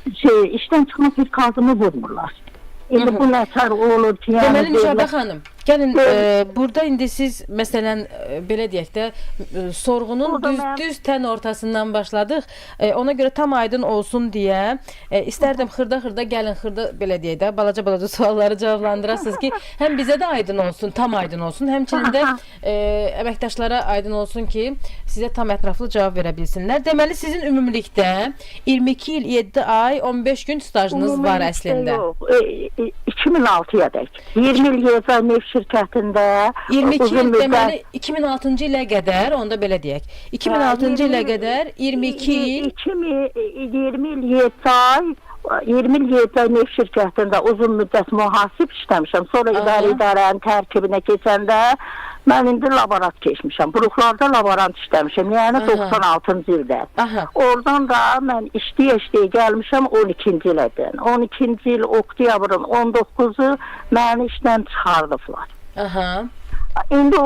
işdən çıxma bir kazımı vurmurlar. İndi bu nətər olur ki, deməli Nüşabə xanım, Gəlin, burada indi siz məsələn belə deyək də sorğunun Burada düz tən ortasından başladıq. Ona görə tam aydın olsun deyə istərdim xırda gəlin belə deyək də balaca sualları cavablandırasınız ki, həm bizə də aydın olsun, tam aydın olsun, həmçinin də əməkdaşlara aydın olsun ki, sizə tam ətraflı cavab verə bilsinlər. Deməli sizin ümumilikdə 22 il 7 ay 15 gün stajınız var əslində. 2006-ya dək. 20 il YFA neft şirkətində 22 il deməli 2006-cı ilə qədər, onda belə deyək. 2006-cı ilə qədər 22 il 20 il 7 ay 20 il YFA neft şirkətində uzun müddət mühasib işləmişəm. Sonra idarənin tərkibinə keçəndə mən indi laborant keçmişəm. Buruqlarda laborant işləmişəm. Yəni 96-cı ildə. Oradan da mən işləyə gəlmişəm 12-ci ildən. 12-ci il oktyabrın 19-u məni işdən çıxardıblar. İndi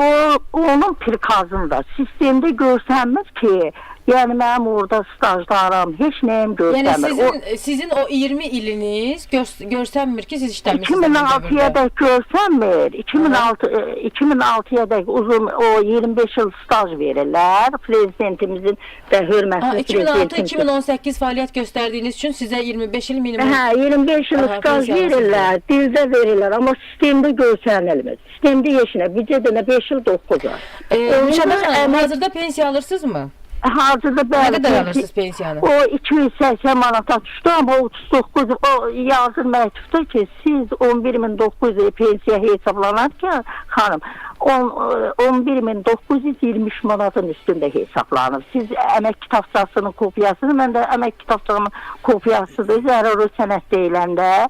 onun prikazında sistemdə görsənmir ki, yəni mənim orada stajlarım heç nəyim görsənmir. Yəni sizin o 20 iliniz görsənmir ki, siz işləmişsiniz. 2006-ya dək görsənmir. 2006-ya dək uzun o 25 il staj verirlər. Prezidentimizin də hörmətli prezidentimizin. 2006-2018 fəaliyyət göstərdiyiniz üçün sizə 25 il minimum. 25 il staj verirlər, dildə verirlər, amma sistemdə görsənilmir. Sistemdə yeşinə, bircə dənə 5 il 9 ay. Hazırda pensiya alırsınızmı? Hazırda nə qədər alırsınız pensiyanı? O 280 manata düşdü, amma 39 o yazır məktubda ki, siz 11.900 pensiya hesablanarkən xanım 11.923 manatın üstündə hesablanır. Siz əmək kitabçasının kopyasını, mən də əmək kitabçasının kopyasıdır, zəruri sənəd deyiləndə.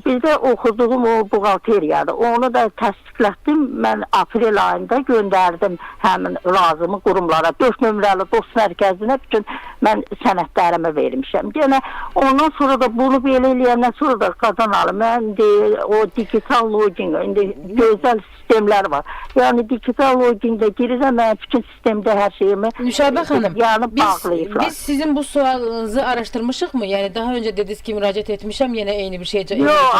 Bir də oxuduğum o buğalteriyadır. Onu da təsdiqlətdim. Mən aprel ayında göndərdim həmin lazımı qurumlara. 4 nömrəli dost mərkəzinə bütün mən sənədlərimi vermişəm. Yenə ondan sonra da bunu belə eləyəndən sonra da qazanalım. Mən o digital login, indi gözəl sistemlər var. Yəni digital login'də girirəm, mən bütün sistemdə hər şeyimi Nüşabə xanım, bağlayıblar. Biz sizin bu sualınızı araşdırmışıq mı? Yəni daha öncə dediniz ki, müraciət etmişəm, yenə eyni bir şey. Yox,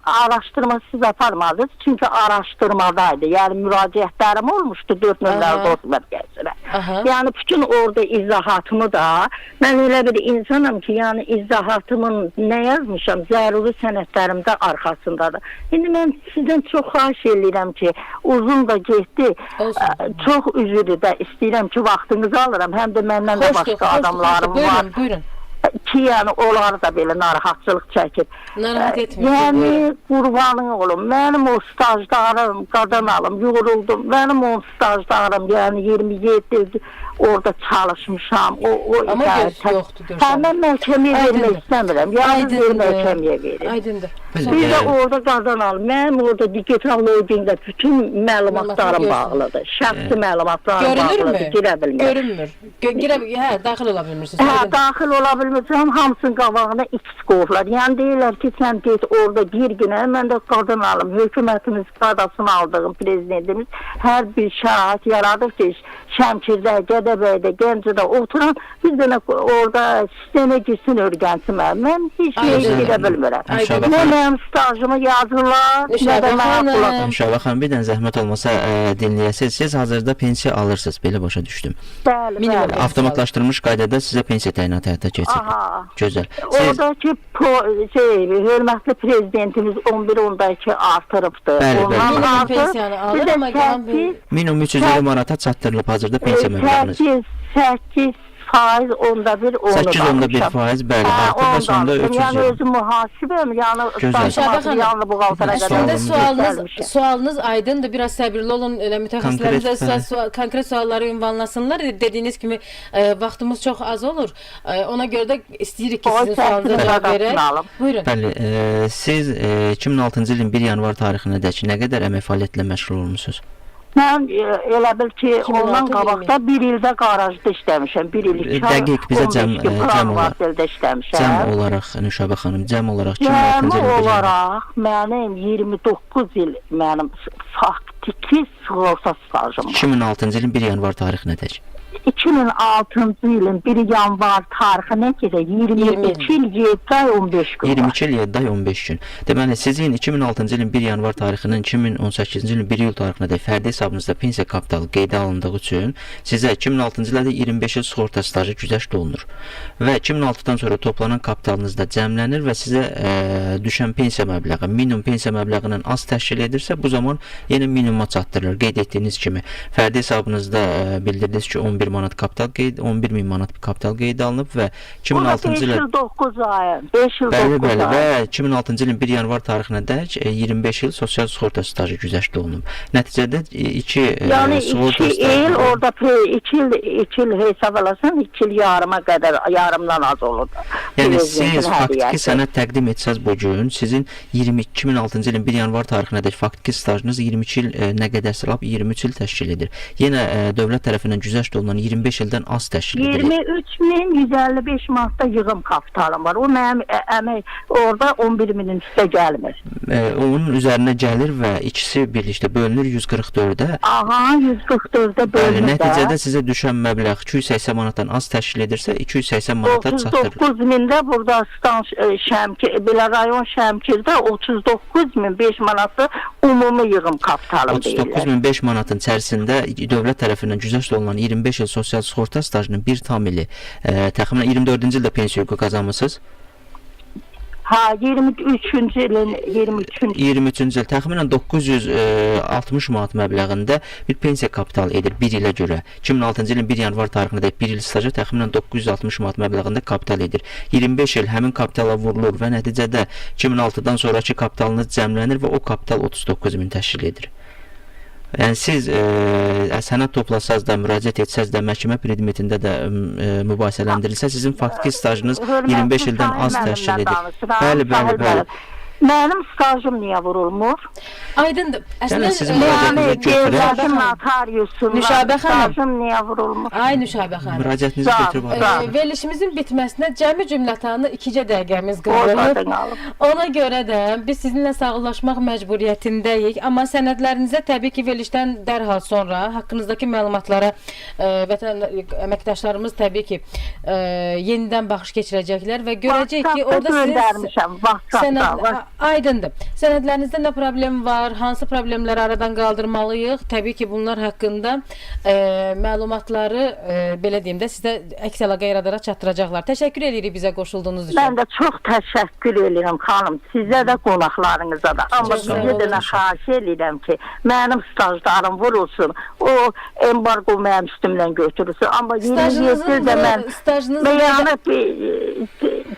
araşdırma siz aparmadınız. Çünki araşdırmadaydı. Yəni müraciətlərim olmuşdu 4 nömrəli dost mərkəzinə. Yəni bütün orada izahatımı da mən elə bir insanam ki, yəni izahatımın nə yazmışam, zəruri sənədlərimdə arxasındadır. İndi mən sizdən çox xahiş edirəm ki, uzun da getdi. Çox üzrlü də istəyirəm ki, vaxtınızı alıram. Həm də məndən də başqa adamlarım var. Buyurun. Ki, yəni onlar da belə narahatçılıq çəkir. Narahat etmir. Yəni qurbanın olum. Mənim o stajlarım, qadan alım, yoruldum. Mənim o stajlarım, yəni 27 ildir orada çalışmışam. Amma yoxdur, görürəm. Mən məhkəməyə vermək istəmirəm. Yəni məhkəməyə verir. Aydındır. Biz də orada qadan alım. Mənim orada digital login'də bütün məlumatlarım bağlıdır. Şəxsi məlumatlarım bağlıdır. Girə bilmir. Görünür. Hə, daxil ola bilmirsiniz. Hə, daxil ola bilmirəm. Hamısının qabağına X qoyublar. Yəni deyirlər ki, sən get orada bir günə, mən də qadan alım. Hökumətimiz qadasını aldığım prezidentimiz hər bir şərait yaradır ki, Şəmkirdə, Gədəbəydə, Gəncədə oturan bir dənə orada sistemə girsin, örgənsin. Mən heç nəyə gedə bilmirəm. Nə mənim stajımı yazırlar, nə də mənim qulağım. Nüşabə xanım, bir dənə zəhmət olmasa dinləyəsiniz. Siz hazırda pensiya alırsınız, belə başa düşdüm. Bəli. Avtomatlaşdırılmış qaydada sizə pensiya təyinatı həyata keçir. Gözəl. Oradakı hörmətli prezidentimiz 11-12 artırıbdır. Minimum pensiyanı alır, amma qalan bir... Minimum 350 manata çatdırılıb hazırda pensiya məbləğiniz. 8% onda bir onu 8%, bəli, artıq və sonunda 300. Yəni özüm mühasibəm, yəni yanlı buğaltara qədər. Sualınız aydındır, biraz səbirli olun, elə mütəxəssislərimiz konkret sualları ünvanlasınlar. Dediyiniz kimi vaxtımız çox az olur. Ona görə də istəyirik ki, sizin sualınıza cavab verək. Buyurun. Bəli, siz 2006-cı ilin 1 yanvar tarixinədək nə qədər əmək fəaliyyətlə məşğul olmusunuz? Mən elə bil ki, ondan qabaqda bir ildə qarajda işləmişəm. Bir il 2 ay, dəqiq, bizə cəm olaraq, Nüşabə xanım, cəm olaraq 2006-cı ilin olaraq mənim 29 il mənim faktiki sığorta stajım var. 2006-cı ilin 1 yanvar tarixinədək. 2006-cı ilin 1 yanvar tarixinə görə 22 il 7 ay 15 gün var. 22 il 7 ay 15 gün. Deməli sizin 2006-cı ilin 1 yanvar tarixindən 2018-ci ilin 1 iyul tarixinədək fərdi hesabınızda pensiya kapitalı qeydə alındığı üçün sizə 2006-cı ildə 25 il sığorta stajı güzəşt olunur. Və 2006-dan sonra toplanan kapitalınız da cəmlənir və sizə düşən pensiya məbləği minimum pensiya məbləğindən az təşkil edirsə, bu zaman yenə minimuma çatdırılır. Qeyd etdiyiniz kimi fərdi hesabınızda bildirdiniz ki 11 manat kapital 11 min manat kapital qeydə alınıb və 2006-cı il 5 il 9 ay, 5 il 9 ay. Bəli, və 2006-cı ilin 1 yanvar tarixinədək 25 il sosial sığorta stajı güzəşt olunub. Nəticədə 2 yəni sığorta 2 il orada 2 il hesab alasan 2 il yarıma qədər, yarımdan az olur. Yəni siz faktiki sənəd təqdim etsəz bu gün, sizin 2006-cı ilin 1 yanvar tarixinədək faktiki stajınız 22 il nə qədərsə lap 23 il təşkil edir. Yenə dövlət tərəfindən güzəşt olunan 25 ildən az təşkil edir. 23.155 manatda yığım kapitalım var. O mənim əmək orada 11 minin üstə gəlmir. Onun üzərinə gəlir və ikisi birlikdə bölünür 144-ə. Aha, 144-də bölünür. Nəticədə sizə düşən məbləğ 280 manatdan az təşkil edirsə, 280 manata çatdırılır. 39 mində burada belə rayon Şəmkirdə 39.005 manatlı ümumi yığım kapitalım deyirlər. 39.005 manatın içərisində dövlət tərəfindən güzəşt olunan 25 il sosial sığorta stajının 1 tam ili təxminən 24-cü ildə pensiya hüququ qazanmısınız? Ha, 23-cü ilin 23-cü il təxminən 960 manat məbləğində bir pensiya kapitalı edir 1 ilə görə. 2006-cı ilin 1 yanvar tarixindəki 1 il stajı təxminən 960 manat məbləğində kapital edir. 25 il həmin kapitala vurulur və nəticədə 2006-dan sonraki kapitalınız cəmlənir və o kapital 39 min təşkil edir. Yəni siz sənəd toplasaz da, müraciət etsəz də, məhkəmə predmetində də mübahisələndirilsə, sizin faktiki stajınız 25 ildən az təşkil edir. Bəli. Mənim stajım niyə vurulmur? Aydındır. Yəni sizin Yəni müraciətinizi götürək. devlətin notariusundan Nüşabə xanım. stajım niyə vurulmur? Ay Nüşabə xanım. Müraciətinizi götürüb alın. Verilişimizin bitməsinə cəmi cümlətanı 2 dəqiqəmiz qalıb. Ona görə də biz sizinlə sağollaşmaq məcburiyyətindəyik. Amma sənədlərinizə təbii ki, verilişdən dərhal sonra haqqınızdakı məlumatlara əməkdaşlarımız təbii ki, yenidən baxış keçirəcəklər və görəcək ki, orada göndərmişəm WhatsApp-da. Aydındır. Sənədlərinizdə nə problem var, hansı problemləri aradan qaldırmalıyıq? Təbii ki, bunlar haqqında məlumatları belə deyim də sizə əks əlaqə yaradaraq çatdıracaqlar. Təşəkkür edirik bizə qoşulduğunuz üçün. Mən də çox təşəkkür edirəm xanım, sizə də qonaqlarınıza da. Amma sizə də nə xahiş edirəm ki, mənim stajlarım vurulsun, o embargo mənim üstümdən götürülsün. Amma 27 ildə mən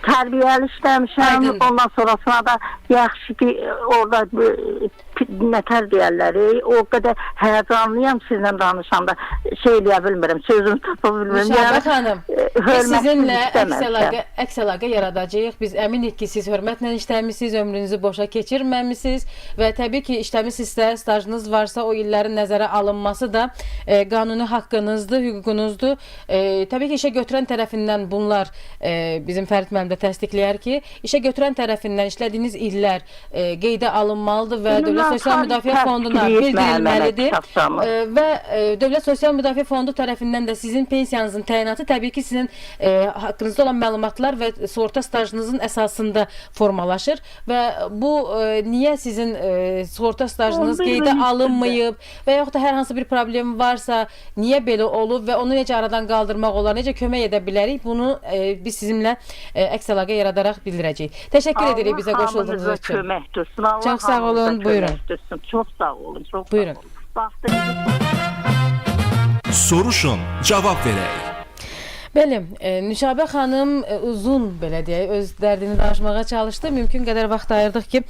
tərbiyəli işləmişəm, ondan sonrasına da yaxşı ki, orada nətər deyərləri, o qədər həyəcanlıyam sizlə danışanda, eləyə bilmirəm, sözümü tapa bilmirəm. Nüşabə xanım, biz sizinlə əks əlaqə yaradacağıq. Biz əminik ki, siz hörmətlə işləmişsiniz, ömrünüzü boşa keçirməmisiniz və təbii ki, işləmişsinizsə, stajınız varsa, o illərin nəzərə alınması da qanuni haqqınızdır, hüququnuzdur. Təbii ki, işə götürən tərəfindən bunlar bizim Fərid müəllim də təsdiqləyər ki, işə götürən tərəfindən işlədiyiniz illər qeydə alınmalıdır və Dövlət Sosial Müdafiə Fonduna bildirilməlidir və Dövlət Sosial Müdafiə Fondu tərəfindən də sizin pensiyanızın təyinatı təbii ki, sizin haqqınızda olan məlumatlar və sığorta stajınızın əsasında formalaşır və bu niyə sizin sığorta stajınız qeydə alınmayıb və yaxud da hər hansı bir problem varsa, niyə belə olub və onu necə aradan qaldırmaq olar, necə kömək edə bilərik, bunu biz sizinlə əks əlaqə yaradaraq bildirəcəyik. Təşəkkür edirik bizə qoşulduğunuz üçün. Çox sağ olun, buyurun. Çox sağ olun, çox buyurun. Soruşun, cavab verək. Bəli, Nüşabə xanım uzun, belə deyək, öz dərdini danışmağa çalışdı. Mümkün qədər vaxt ayırdıq ki,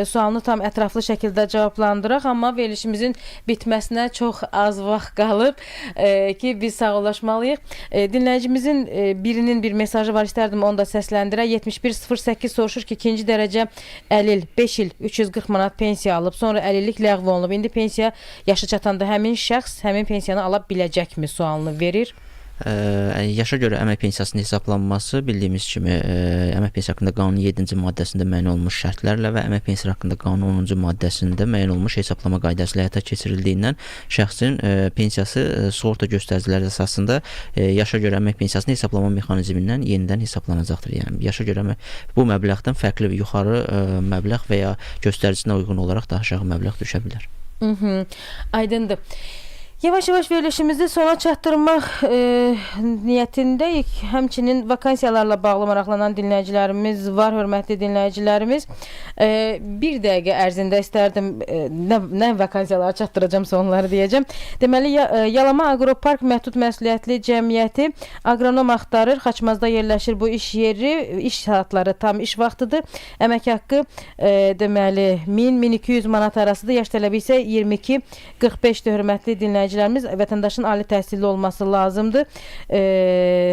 sualını tam ətraflı şəkildə cavablandıraq, amma verilişimizin bitməsinə çox az vaxt qalıb ki, biz sağollaşmalıyıq. Dinləyicimizin birinin bir mesajı var, istərdim onu da səsləndirək. 7108 soruşur ki, 2-ci dərəcə əlil 5 il 340 manat pensiya alıb, sonra əlillik ləğv olunub. İndi pensiya yaşı çatanda həmin şəxs həmin pensiyanı ala biləcəkmi sualını verir. yaşa görə əmək pensiyasının hesablanması bildiyimiz kimi əmək pensiya haqqında qanunun 7-ci maddəsində müəyyən olunmuş şərtlərlə və əmək pensiya haqqında qanunun 10-cu maddəsində müəyyən olunmuş hesablama qaydası ilə həyata keçirildiyindən şəxsin pensiyası sığorta göstəriciləri əsasında yaşa görə əmək pensiyasını hesablama mexanizmindən yenidən hesablanacaqdır. Yəni yaşa görə bu məbləğdən fərqli yuxarı məbləğ və ya göstəricinə uyğun olaraq daha aşağı məbləğ düşə bilər. Aydındır. Yavaş-yavaş verilişimizi sona çatdırmaq niyyətindəyik. Həmçinin vakansiyalarla bağlı maraqlanan dinləyicilərimiz var, hörmətli dinləyicilərimiz. Bir dəqiqə ərzində istərdim nə vakansiyaları çatdıracamsa onları deyəcəm. Deməli, Yalama Aqropark Məhdud Məsuliyyətli Cəmiyyəti aqronom axtarır. Xaçmazda yerləşir bu iş yeri. İş saatları tam iş vaxtıdır. Əmək haqqı deməli 1000-1200 manat arasıdır. Yaş tələbi isə 22-45-dir, hörmətli dinləyicilərimiz. Vətəndaşın ali təhsilli olması lazımdır.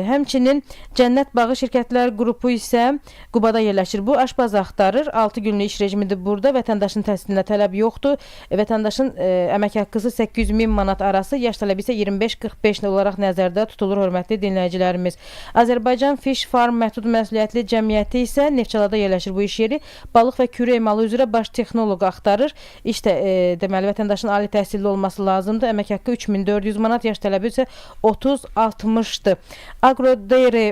Həmçinin Cənnət Bağı Şirkətlər qrupu isə Qubada yerləşir. Bu aşpaz axtarır. 6 günlük iş rejimidir burada. Vətəndaşın təhsilinə tələb yoxdur. Vətəndaşın əmək haqqısı 800.000 manat arası, yaş tələbi isə 25-45 olaraq nəzərdə tutulur, hörmətli dinləyicilərimiz. Azərbaycan Fish Farm Məhdud Məsuliyyətli Cəmiyyəti isə Neftçalada yerləşir bu iş yeri. Balıq və kürə emalı üzrə baş texnoloq axtarır. İşte deməli vətəndaşın ali təhsilli olması lazımdır. Əmək haqqı 3400 manat, yaş tələbi isə 30-60-dır. Agrodeyri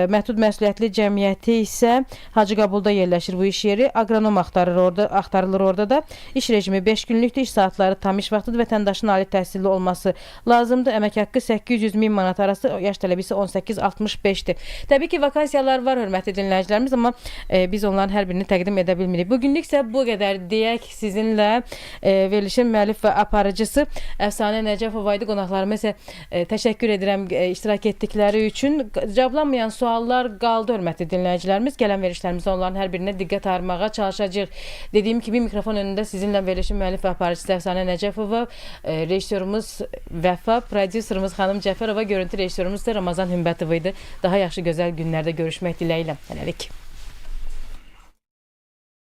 Məhdud Məsuliyyətli Cəmiyyəti isə Hacıqabulda yerləşir bu iş yeri. Aqronom axtarılır orada da. İş rejimi 5 günlükdür, iş saatları tam iş vaxtıdır. Vətəndaşın ali təhsilli olması lazımdır. Əmək haqqı 800.000 manat arası, yaş tələbi isə 18-65-dir. Təbii ki, vakansiyalar var, hörmətli dinləyicilərimiz, amma biz onların hər birini təqdim edə bilmirik. Bugünlük isə bu qədər deyək. Sizinlə verilişin müəllif və aparıcısı Əfsanə Nəcəfova idi. Qonaqlarıma isə təşəkkür edirəm iştirak etdikləri üçün. Cavablanmayan suallar qaldı, hörmətli dinləyicilərimiz. Gələn verilişlərimizdə onların hər birinə diqqət ayırmağa çalışacağıq. Dediyim kimi mikrofon önündə sizinlə verilişin müəllif və aparıcısı Əfsanə Nəcəfova, rejissorumuz Vəfa, prodüserimiz xanım Cəfərova, görüntü rejissorumuz da Ramazan Hümbətov idi. Daha yaxşı gözəl günlərdə görüşmək diləyilə. Hələlik.